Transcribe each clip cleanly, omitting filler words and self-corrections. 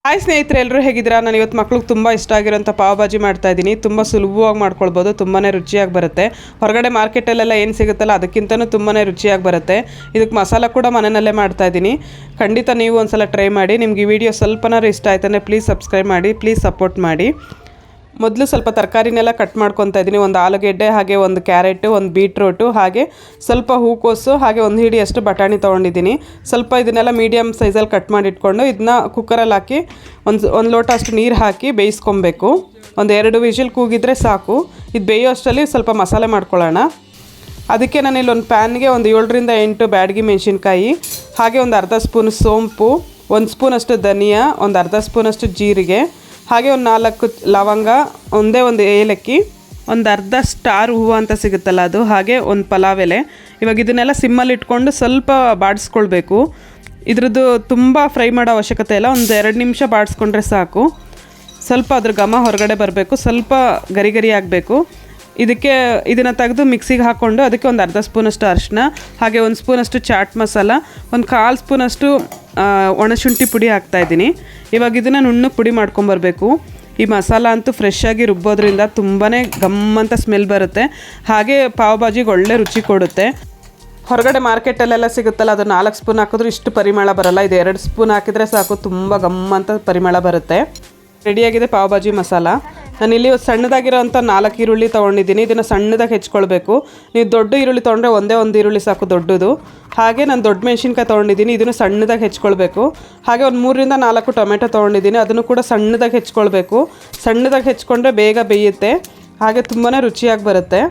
Hi ಸ್ನೇಹಿತರೆ, ಎಲ್ಲರೂ ಹೇಗಿದ್ದೀರಾ? ನಾನು ಇವತ್ತು ಮಕ್ಳಿಗೆ ತುಂಬ ಇಷ್ಟ ಆಗಿರೋಂಥ ಪಾವ್ ಭಾಜಿ ಮಾಡ್ತಾಯಿದ್ದೀನಿ. ತುಂಬ ಸುಲಭವಾಗಿ ಮಾಡ್ಕೊಳ್ಬೋದು, ತುಂಬಾ ರುಚಿಯಾಗಿ ಬರುತ್ತೆ. ಹೊರಗಡೆ ಮಾರ್ಕೆಟಲ್ಲೆಲ್ಲ ಏನು ಸಿಗುತ್ತಲ್ಲ ಅದಕ್ಕಿಂತಲೂ ತುಂಬಾ ರುಚಿಯಾಗಿ ಬರುತ್ತೆ. ಇದಕ್ಕೆ ಮಸಾಲ ಕೂಡ ಮನೆಯಲ್ಲೇ ಮಾಡ್ತಾಯಿದ್ದೀನಿ. ಖಂಡಿತ ನೀವು ಒಂದ್ಸಲ ಟ್ರೈ ಮಾಡಿ. ನಿಮ್ಗೆ ಈ ವಿಡಿಯೋ ಸ್ವಲ್ಪನಾರು ಇಷ್ಟ ಆಯ್ತಂದರೆ ಪ್ಲೀಸ್ ಸಬ್ಸ್ಕ್ರೈಬ್ ಮಾಡಿ, ಪ್ಲೀಸ್ ಸಪೋರ್ಟ್ ಮಾಡಿ. ಮೊದಲು ಸ್ವಲ್ಪ ತರಕಾರಿನೆಲ್ಲ ಕಟ್ ಮಾಡ್ಕೊತಾ ಇದ್ದೀನಿ. ಒಂದು ಆಲೂಗೆಡ್ಡೆ, ಹಾಗೆ ಒಂದು ಕ್ಯಾರೆಟು, ಒಂದು ಬೀಟ್ರೋಟು, ಹಾಗೆ ಸ್ವಲ್ಪ ಹೂಕೋಸು, ಹಾಗೆ ಒಂದು ಹಿಡಿಯಷ್ಟು ಬಟಾಣಿ ತೊಗೊಂಡಿದ್ದೀನಿ. ಸ್ವಲ್ಪ ಇದನ್ನೆಲ್ಲ ಮೀಡಿಯಮ್ ಸೈಜಲ್ಲಿ ಕಟ್ ಮಾಡಿ ಇಟ್ಕೊಂಡು ಇದನ್ನ ಕುಕ್ಕರಲ್ಲಿ ಹಾಕಿ ಒಂದು ಲೋಟ ಅಷ್ಟು ನೀರು ಹಾಕಿ ಬೇಯಿಸ್ಕೊಬೇಕು. ಒಂದು 2 ವಿಷಲ್ ಕೂಗಿದ್ರೆ ಸಾಕು. ಇದು ಬೇಯೋ ಅಷ್ಟರಲ್ಲಿ ಸ್ವಲ್ಪ ಮಸಾಲೆ ಮಾಡ್ಕೊಳ್ಳೋಣ. ಅದಕ್ಕೆ ನಾನಿಲ್ಲಿ ಒಂದು ಪ್ಯಾನ್ಗೆ ಒಂದು 7 ರಿಂದ 8 ಬ್ಯಾಡಗಿ ಮೆಣಸಿನ್ಕಾಯಿ, ಹಾಗೆ ಒಂದು ಅರ್ಧ ಸ್ಪೂನ್ ಸೋಂಪು, 1 ಸ್ಪೂನಷ್ಟು ಧನಿಯಾ, ಒಂದು ಅರ್ಧ ಸ್ಪೂನಷ್ಟು ಜೀರಿಗೆ, ಹಾಗೆ ಒಂದು 4 ಲವಂಗ, ಒಂದೇ ಒಂದು ಏಲಕ್ಕಿ, ಒಂದು ಅರ್ಧ ಸ್ಟಾರ್ ಹೂವು ಅಂತ ಸಿಗುತ್ತಲ್ಲ ಅದು, ಹಾಗೆ ಒಂದು ಪಲಾವ್ ಎಲೆ. ಇವಾಗ ಇದನ್ನೆಲ್ಲ ಸಿಮ್ಮಲ್ಲಿ ಇಟ್ಕೊಂಡು ಸ್ವಲ್ಪ ಬಾಡಿಸ್ಕೊಳ್ಬೇಕು. ಇದ್ರದ್ದು ತುಂಬ ಫ್ರೈ ಮಾಡೋ ಅವಶ್ಯಕತೆ ಇಲ್ಲ, ಒಂದು 2 ನಿಮಿಷ ಬಾಡಿಸ್ಕೊಂಡ್ರೆ ಸಾಕು. ಸ್ವಲ್ಪ ಅದ್ರ ಘಮ ಹೊರಗಡೆ ಬರಬೇಕು, ಸ್ವಲ್ಪ ಗರಿ ಗರಿ ಆಗಬೇಕು. ಇದನ್ನು ತೆಗೆದು ಮಿಕ್ಸಿಗೆ ಹಾಕ್ಕೊಂಡು ಅದಕ್ಕೆ ಒಂದು ಅರ್ಧ ಸ್ಪೂನಷ್ಟು ಅರಿಶಿನ, ಹಾಗೆ 1 ಸ್ಪೂನಷ್ಟು ಚಾಟ್ ಮಸಾಲ, ಒಂದು 1/4 ಸ್ಪೂನಷ್ಟು ಒಣಶುಂಠಿ ಪುಡಿ ಹಾಕ್ತಾಯಿದ್ದೀನಿ. ಇವಾಗ ಇದನ್ನು ನುಣ್ಣಗೆ ಪುಡಿ ಮಾಡ್ಕೊಂಬರ್ಬೇಕು. ಈ ಮಸಾಲ ಅಂತೂ ಫ್ರೆಶ್ ಆಗಿ ರುಬ್ಬೋದ್ರಿಂದ ತುಂಬಾ ಗಮ್ಮಂತ ಸ್ಮೆಲ್ ಬರುತ್ತೆ, ಹಾಗೆ ಪಾವ್ ಭಾಜಿಗೆ ಒಳ್ಳೆ ರುಚಿ ಕೊಡುತ್ತೆ. ಹೊರಗಡೆ ಮಾರ್ಕೆಟಲ್ಲೆಲ್ಲ ಸಿಗುತ್ತಲ್ಲ ಅದು 4 ಸ್ಪೂನ್ ಹಾಕಿದ್ರೂ ಇಷ್ಟು ಪರಿಮಳ ಬರಲ್ಲ. ಇದು 2 ಸ್ಪೂನ್ ಹಾಕಿದರೆ ಸಾಕು, ತುಂಬ ಗಮ್ಮಂತ ಪರಿಮಳ ಬರುತ್ತೆ. ರೆಡಿಯಾಗಿದೆ ಪಾವ್ ಭಾಜಿ ಮಸಾಲ. ನಾನಿಲ್ಲಿ ಸಣ್ಣದಾಗಿರೋಂಥ 4 ಈರುಳ್ಳಿ ತೊಗೊಂಡಿದ್ದೀನಿ. ಇದನ್ನು ಸಣ್ಣದಾಗಿ ಹೆಚ್ಕೊಳ್ಬೇಕು. ನೀವು ದೊಡ್ಡ ಈರುಳ್ಳಿ ತೊಗೊಂಡ್ರೆ ಒಂದೇ ಒಂದು ಈರುಳ್ಳಿ ಸಾಕು, ದೊಡ್ಡದು. ಹಾಗೆ ನಾನು ದೊಡ್ಡ ಮೆಣಸಿನ್ಕಾಯಿ ತೊಗೊಂಡಿದ್ದೀನಿ, ಇದನ್ನು ಸಣ್ಣದಾಗಿ ಹೆಚ್ಕೊಳ್ಬೇಕು. ಹಾಗೆ ಒಂದು 3 ರಿಂದ 4 ಟೊಮೆಟೊ ತೊಗೊಂಡಿದ್ದೀನಿ, ಅದನ್ನು ಕೂಡ ಸಣ್ಣದಾಗಿ ಹೆಚ್ಕೊಳ್ಬೇಕು. ಸಣ್ಣದಾಗಿ ಹೆಚ್ಕೊಂಡ್ರೆ ಬೇಗ ಬೇಯುತ್ತೆ, ಹಾಗೆ ತುಂಬಾ ರುಚಿಯಾಗಿ ಬರುತ್ತೆ.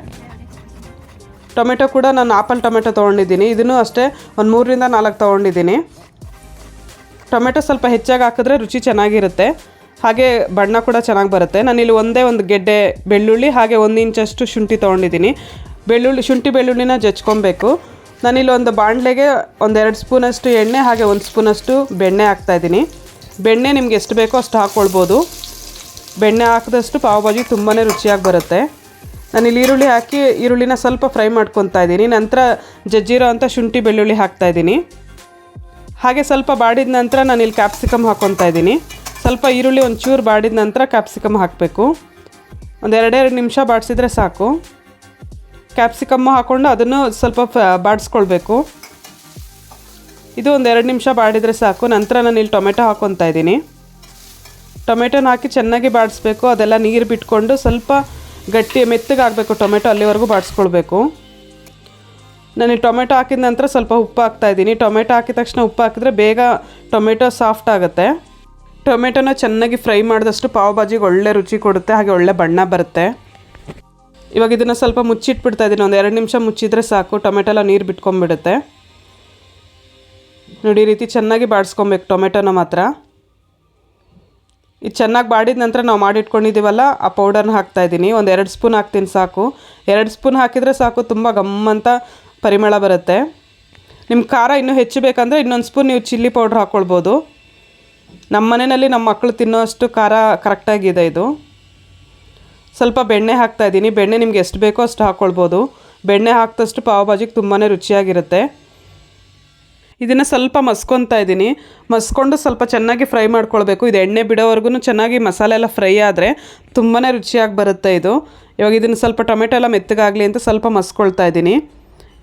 ಟೊಮೆಟೊ ಕೂಡ ನಾನು ಆಪಲ್ ಟೊಮೆಟೊ ತೊಗೊಂಡಿದ್ದೀನಿ, ಇದನ್ನು ಅಷ್ಟೇ ಒಂದು 3 ರಿಂದ 4 ತೊಗೊಂಡಿದ್ದೀನಿ. ಟೊಮೆಟೊ ಸ್ವಲ್ಪ ಹೆಚ್ಚಾಗಿ ಹಾಕಿದ್ರೆ ರುಚಿ ಚೆನ್ನಾಗಿರುತ್ತೆ, ಹಾಗೆ ಬಣ್ಣ ಕೂಡ ಚೆನ್ನಾಗಿ ಬರುತ್ತೆ. ನಾನಿಲ್ಲಿ ಒಂದೇ ಒಂದು ಗೆಡ್ಡೆ ಬೆಳ್ಳುಳ್ಳಿ, ಹಾಗೆ 1 ಇಂಚಷ್ಟು ಶುಂಠಿ ತೊಗೊಂಡಿದ್ದೀನಿ. ಶುಂಠಿ ಬೆಳ್ಳುಳ್ಳಿನ ಜಜ್ಕೊಬೇಕು. ನಾನಿಲ್ಲಿ ಒಂದು ಬಾಣಲೆಗೆ ಒಂದು 2 ಸ್ಪೂನಷ್ಟು ಎಣ್ಣೆ, ಹಾಗೆ 1 ಸ್ಪೂನಷ್ಟು ಬೆಣ್ಣೆ ಹಾಕ್ತಾಯಿದ್ದೀನಿ. ಬೆಣ್ಣೆ ನಿಮ್ಗೆ ಎಷ್ಟು ಬೇಕೋ ಅಷ್ಟು ಹಾಕ್ಕೊಳ್ಬೋದು. ಬೆಣ್ಣೆ ಹಾಕಿದಷ್ಟು ಪಾವ್ ಭಾಜಿ ತುಂಬಾ ರುಚಿಯಾಗಿ ಬರುತ್ತೆ. ನಾನಿಲ್ಲಿ ಈರುಳ್ಳಿ ಹಾಕಿ ಈರುಳ್ಳಿನ ಸ್ವಲ್ಪ ಫ್ರೈ ಮಾಡ್ಕೊತಾ ಇದ್ದೀನಿ. ನಂತರ ಜಜ್ಜಿರೋ ಅಂಥ ಶುಂಠಿ ಬೆಳ್ಳುಳ್ಳಿ ಹಾಕ್ತಾಯಿದ್ದೀನಿ. ಹಾಗೆ ಸ್ವಲ್ಪ ಬಾಡಿದ ನಂತರ ನಾನಿಲ್ಲಿ ಕ್ಯಾಪ್ಸಿಕಮ್ ಹಾಕ್ಕೊತಾ ಇದ್ದೀನಿ. ಸ್ವಲ್ಪ ಈರುಳ್ಳಿ ಒಂಚೂರು ಬಾಡಿದ ನಂತರ ಕ್ಯಾಪ್ಸಿಕಮ್ ಹಾಕಬೇಕು. ಒಂದು 2 ನಿಮಿಷ ಬಾಡಿಸಿದ್ರೆ ಸಾಕು. ಕ್ಯಾಪ್ಸಿಕಮ್ಮು ಹಾಕ್ಕೊಂಡು ಅದನ್ನು ಸ್ವಲ್ಪ ಬಾಡಿಸ್ಕೊಳ್ಬೇಕು. ಇದು ಒಂದು 2 ನಿಮಿಷ ಬಾಡಿದರೆ ಸಾಕು. ನಂತರ ನಾನು ಇಲ್ಲಿ ಟೊಮೆಟೊ ಹಾಕ್ಕೊತಾ ಇದ್ದೀನಿ. ಟೊಮೆಟೊನ ಹಾಕಿ ಚೆನ್ನಾಗಿ ಬಾಡಿಸ್ಬೇಕು. ಅದೆಲ್ಲ ನೀರು ಬಿಟ್ಕೊಂಡು ಸ್ವಲ್ಪ ಮೆತ್ತಗಾಗಬೇಕು ಟೊಮೆಟೊ, ಅಲ್ಲಿವರೆಗೂ ಬಾಡಿಸ್ಕೊಳ್ಬೇಕು. ನಾನು ಈ ಟೊಮೆಟೊ ಹಾಕಿದ ನಂತರ ಸ್ವಲ್ಪ ಉಪ್ಪು ಹಾಕ್ತಾಯಿದ್ದೀನಿ. ಟೊಮೆಟೊ ಹಾಕಿದ ತಕ್ಷಣ ಉಪ್ಪು ಹಾಕಿದ್ರೆ ಬೇಗ ಟೊಮೆಟೊ ಸಾಫ್ಟ್ ಆಗುತ್ತೆ. ಟೊಮೆಟೊನ ಚೆನ್ನಾಗಿ ಫ್ರೈ ಮಾಡಿದಷ್ಟು ಪಾವ್ ಭಾಜಿಗೆ ಒಳ್ಳೆ ರುಚಿ ಕೊಡುತ್ತೆ, ಹಾಗೆ ಒಳ್ಳೆ ಬಣ್ಣ ಬರುತ್ತೆ. ಇವಾಗ ಇದನ್ನು ಸ್ವಲ್ಪ ಮುಚ್ಚಿಟ್ಬಿಡ್ತಾ ಇದ್ದೀನಿ. ಒಂದು 2 ನಿಮಿಷ ಮುಚ್ಚಿದ್ರೆ ಸಾಕು, ಟೊಮೆಟೊ ಎಲ್ಲ ನೀರು ಬಿಟ್ಕೊಂಡ್ಬಿಡುತ್ತೆ. ನೋಡಿ, ಈ ರೀತಿ ಚೆನ್ನಾಗಿ ಬಾಡಿಸ್ಕೊಬೇಕು ಟೊಮೆಟೊನ ಮಾತ್ರ. ಇದು ಚೆನ್ನಾಗಿ ಬಾಡಿದ ನಂತರ ನಾವು ಮಾಡಿಟ್ಕೊಂಡಿದ್ದೀವಲ್ಲ ಆ ಪೌಡರ್ನ ಹಾಕ್ತಾಯಿದ್ದೀನಿ. ಒಂದು 2 ಸ್ಪೂನ್ ಹಾಕ್ತೀನಿ ಸಾಕು. 2 ಸ್ಪೂನ್ ಹಾಕಿದರೆ ಸಾಕು, ತುಂಬ ಗಮ್ಮಂತ ಪರಿಮಳ ಬರುತ್ತೆ. ನಿಮ್ಮ ಖಾರ ಇನ್ನೂ ಹೆಚ್ಚು ಬೇಕಂದರೆ ಇನ್ನೊಂದು ಸ್ಪೂನ್ ನೀವು ಚಿಲ್ಲಿ ಪೌಡ್ರ್ ಹಾಕ್ಕೊಳ್ಬೋದು. ನಮ್ಮ ಮನೆಯಲ್ಲಿ ನಮ್ಮ ಮಕ್ಕಳು ತಿನ್ನೋ ಅಷ್ಟು ಖಾರ ಕರೆಕ್ಟಾಗಿದೆ ಇದು. ಸ್ವಲ್ಪ ಬೆಣ್ಣೆ ಹಾಕ್ತಾಯಿದ್ದೀನಿ. ಬೆಣ್ಣೆ ನಿಮ್ಗೆ ಎಷ್ಟು ಬೇಕೋ ಅಷ್ಟು ಹಾಕ್ಕೊಳ್ಬೋದು. ಬೆಣ್ಣೆ ಹಾಕಿದಷ್ಟು ಪಾವ್ ಭಾಜಿಗೆ ತುಂಬಾ ರುಚಿಯಾಗಿರುತ್ತೆ. ಇದನ್ನು ಸ್ವಲ್ಪ ಮಸ್ಕೊತಾ ಇದ್ದೀನಿ. ಮಸ್ಕೊಂಡು ಸ್ವಲ್ಪ ಚೆನ್ನಾಗಿ ಫ್ರೈ ಮಾಡ್ಕೊಳ್ಬೇಕು. ಇದು ಎಣ್ಣೆ ಬಿಡೋವರೆಗೂ ಚೆನ್ನಾಗಿ ಮಸಾಲೆ ಎಲ್ಲ ಫ್ರೈ ಆದರೆ ತುಂಬಾ ರುಚಿಯಾಗಿ ಬರುತ್ತೆ ಇದು. ಇವಾಗ ಇದನ್ನು ಸ್ವಲ್ಪ ಟೊಮೆಟೊ ಎಲ್ಲ ಮೆತ್ತಗಾಗಲಿ ಅಂತ ಸ್ವಲ್ಪ ಮಸ್ಕೊಳ್ತಾ ಇದ್ದೀನಿ.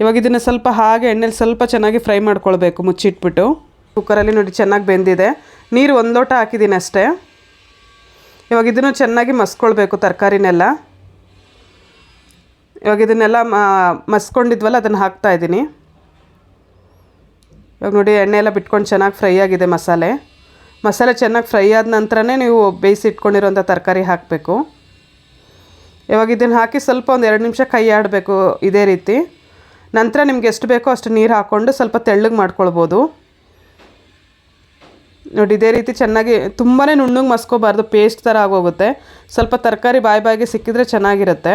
ಇವಾಗ ಇದನ್ನು ಸ್ವಲ್ಪ ಹಾಗೆ ಎಣ್ಣೆಲಿ ಸ್ವಲ್ಪ ಚೆನ್ನಾಗಿ ಫ್ರೈ ಮಾಡ್ಕೊಳ್ಬೇಕು ಮುಚ್ಚಿಟ್ಬಿಟ್ಟು. ಕುಕ್ಕರಲ್ಲಿ ನೋಡಿ ಚೆನ್ನಾಗಿ ಬೆಂದಿದೆ. ನೀರು 1 ಲೋಟ ಹಾಕಿದ್ದೀನಿ ಅಷ್ಟೇ. ಇವಾಗ ಇದನ್ನು ಚೆನ್ನಾಗಿ ಮಸ್ಕೊಳ್ಬೇಕು ತರಕಾರಿನೆಲ್ಲ. ಇವಾಗ ಇದನ್ನೆಲ್ಲ ಮಸ್ಕೊಂಡಿದ್ವಲ್ಲ ಅದನ್ನು ಹಾಕ್ತಾಯಿದ್ದೀನಿ. ಇವಾಗ ನೋಡಿ ಎಣ್ಣೆ ಎಲ್ಲ ಬಿಟ್ಕೊಂಡು ಚೆನ್ನಾಗಿ ಫ್ರೈ ಆಗಿದೆ ಮಸಾಲೆ ಚೆನ್ನಾಗಿ ಫ್ರೈ ಆದ ನಂತರನೇ ನೀವು ಬೇಯಿಸಿಟ್ಕೊಂಡಿರೋಂಥ ತರಕಾರಿ ಹಾಕಬೇಕು. ಇವಾಗ ಇದನ್ನು ಹಾಕಿ ಸ್ವಲ್ಪ ಒಂದು 2 ನಿಮಿಷ ಕೈ ಆಡಬೇಕು ಇದೇ ರೀತಿ. ನಂತರ ನಿಮ್ಗೆ ಎಷ್ಟು ಬೇಕೋ ಅಷ್ಟು ನೀರು ಹಾಕ್ಕೊಂಡು ಸ್ವಲ್ಪ ತೆಳ್ಳಗೆ ಮಾಡ್ಕೊಳ್ಬೋದು. ನೋಡಿ, ಇದೇ ರೀತಿ ಚೆನ್ನಾಗಿ ತುಂಬಾ ನುಣ್ಣಗೆ ಮಸ್ಕೋಬಾರ್ದು, ಪೇಸ್ಟ್ ಥರ ಆಗೋಗುತ್ತೆ. ಸ್ವಲ್ಪ ತರಕಾರಿ ಬಾಯಿಗೆ ಸಿಕ್ಕಿದ್ರೆ ಚೆನ್ನಾಗಿರುತ್ತೆ.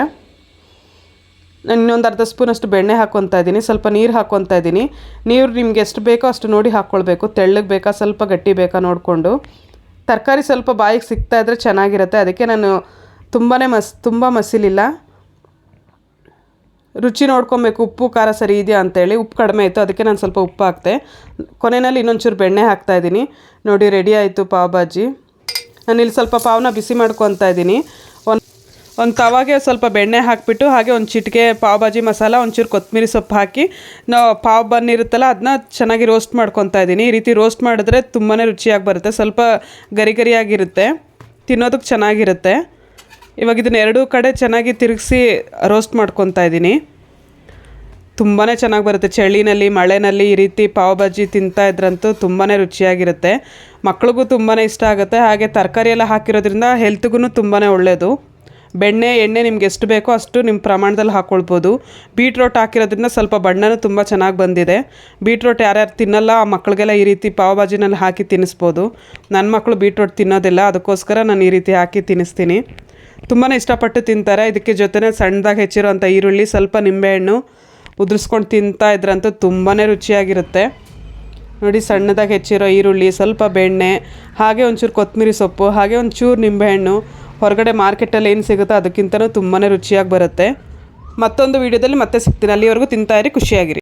ನಾನು ಇನ್ನೊಂದು ಅರ್ಧ ಸ್ಪೂನಷ್ಟು ಬೆಣ್ಣೆ ಹಾಕ್ಕೊತಾ ಇದ್ದೀನಿ. ಸ್ವಲ್ಪ ನೀರು ಹಾಕ್ಕೊತಾ ಇದ್ದೀನಿ. ನೀರು ನಿಮ್ಗೆ ಎಷ್ಟು ಬೇಕೋ ಅಷ್ಟು ನೋಡಿ ಹಾಕ್ಕೊಳ್ಬೇಕು. ತೆಳ್ಳಗೆ ಬೇಕಾ ಸ್ವಲ್ಪ ಗಟ್ಟಿ ಬೇಕಾ ನೋಡಿಕೊಂಡು. ತರಕಾರಿ ಸ್ವಲ್ಪ ಬಾಯಿಗೆ ಸಿಗ್ತಾಯಿದ್ರೆ ಚೆನ್ನಾಗಿರುತ್ತೆ. ಅದಕ್ಕೆ ನಾನು ತುಂಬ ಮಸಿಲಿಲ್ಲ. ರುಚಿ ನೋಡ್ಕೊಬೇಕು, ಉಪ್ಪು ಖಾರ ಸರಿ ಇದೆಯಾ ಅಂತೇಳಿ. ಉಪ್ಪು ಕಡಿಮೆ ಇತ್ತು, ಅದಕ್ಕೆ ನಾನು ಸ್ವಲ್ಪ ಉಪ್ಪು ಹಾಕ್ತೆ. ಕೊನೆಯಲ್ಲಿ ಇನ್ನೊಂಚೂರು ಬೆಣ್ಣೆ ಹಾಕ್ತಾಯಿದ್ದೀನಿ. ನೋಡಿ, ರೆಡಿ ಆಯಿತು ಪಾವ್ ಭಾಜಿ. ನಾನಿಲ್ಲಿ ಸ್ವಲ್ಪ ಪಾವನ್ನ ಬಿಸಿ ಮಾಡ್ಕೊತಾ ಇದ್ದೀನಿ. ಒಂದು ತವಾಗೆ ಸ್ವಲ್ಪ ಬೆಣ್ಣೆ ಹಾಕಿಬಿಟ್ಟು ಹಾಗೆ ಒಂದು ಚಿಟಿಕೆ ಪಾವ್ ಭಾಜಿ ಮಸಾಲ, ಒಂಚೂರು ಕೊತ್ತಂಬರಿ ಸೊಪ್ಪು ಹಾಕಿ ನಾವು ಪಾವ್ ಬನ್ ಇರುತ್ತಲ್ಲ ಅದನ್ನ ಚೆನ್ನಾಗಿ ರೋಸ್ಟ್ ಮಾಡ್ಕೊತಾ ಇದ್ದೀನಿ. ಈ ರೀತಿ ರೋಸ್ಟ್ ಮಾಡಿದ್ರೆ ತುಂಬಾ ರುಚಿಯಾಗಿ ಬರುತ್ತೆ. ಸ್ವಲ್ಪ ಗರಿ ಗರಿಯಾಗಿರುತ್ತೆ, ತಿನ್ನೋದಕ್ಕೆ ಚೆನ್ನಾಗಿರುತ್ತೆ. ಇವಾಗ ಇದನ್ನ ಎರಡೂ ಕಡೆ ಚೆನ್ನಾಗಿ ತಿರುಗಿಸಿ ರೋಸ್ಟ್ ಮಾಡ್ಕೊತಾ ಇದ್ದೀನಿ. ತುಂಬಾ ಚೆನ್ನಾಗಿ ಬರುತ್ತೆ. ಚಳಿನಲ್ಲಿ ಮಳೆಯಲ್ಲಿ ಈ ರೀತಿ ಪಾವ್ ಭಾಜಿ ತಿಂತಾ ಇದ್ರಂತೂ ತುಂಬಾ ರುಚಿಯಾಗಿರುತ್ತೆ. ಮಕ್ಳಿಗೂ ತುಂಬಾ ಇಷ್ಟ ಆಗುತ್ತೆ. ಹಾಗೆ ತರಕಾರಿ ಎಲ್ಲ ಹಾಕಿರೋದ್ರಿಂದ ಹೆಲ್ತ್ಗೂ ತುಂಬಾ ಒಳ್ಳೆಯದು. ಬೆಣ್ಣೆ ಎಣ್ಣೆ ನಿಮ್ಗೆ ಎಷ್ಟು ಬೇಕೋ ಅಷ್ಟು ನಿಮ್ಮ ಪ್ರಮಾಣದಲ್ಲಿ ಹಾಕ್ಕೊಳ್ಬೋದು. ಬೀಟ್ರೋಟ್ ಹಾಕಿರೋದ್ರಿಂದ ಸ್ವಲ್ಪ ಬಣ್ಣನೂ ತುಂಬ ಚೆನ್ನಾಗಿ ಬಂದಿದೆ. ಬೀಟ್ರೋಟ್ ಯಾರ್ಯಾರು ತಿನ್ನಲ್ಲ ಆ ಮಕ್ಕಳಿಗೆಲ್ಲ ಈ ರೀತಿ ಪಾವ್ ಭಾಜಿನಲ್ಲಿ ಹಾಕಿ ತಿನ್ನಿಸ್ಬೋದು. ನನ್ನ ಮಕ್ಕಳು ಬೀಟ್ರೋಟ್ ತಿನ್ನೋದಿಲ್ಲ, ಅದಕ್ಕೋಸ್ಕರ ನಾನು ಈ ರೀತಿ ಹಾಕಿ ತಿನ್ನಿಸ್ತೀನಿ. ತುಂಬಾ ಇಷ್ಟಪಟ್ಟು ತಿಂತಾರೆ. ಇದಕ್ಕೆ ಜೊತೆನೇ ಸಣ್ಣದಾಗಿ ಹೆಚ್ಚಿರೋಂಥ ಈರುಳ್ಳಿ, ಸ್ವಲ್ಪ ನಿಂಬೆಹಣ್ಣು ಉದುರಿಸ್ಕೊಂಡು ತಿಂತಾ ಇದ್ರಂತೂ ತುಂಬಾ ರುಚಿಯಾಗಿರುತ್ತೆ. ನೋಡಿ, ಸಣ್ಣದಾಗಿ ಹೆಚ್ಚಿರೋ ಈರುಳ್ಳಿ, ಸ್ವಲ್ಪ ಬೆಣ್ಣೆ, ಹಾಗೆ ಒಂಚೂರು ಕೊತ್ತಂಬರಿ ಸೊಪ್ಪು, ಹಾಗೆ ಒಂಚೂರು ನಿಂಬೆಹಣ್ಣು. ಹೊರಗಡೆ ಮಾರ್ಕೆಟಲ್ಲಿ ಏನು ಸಿಗುತ್ತೋ ಅದಕ್ಕಿಂತಲೂ ತುಂಬಾ ರುಚಿಯಾಗಿ ಬರುತ್ತೆ. ಮತ್ತೊಂದು ವೀಡಿಯೋದಲ್ಲಿ ಮತ್ತೆ ಸಿಗ್ತೀನಿ. ಅಲ್ಲಿವರೆಗೂ ತಿಂತಾ ಇರಿ, ಖುಷಿಯಾಗಿರಿ.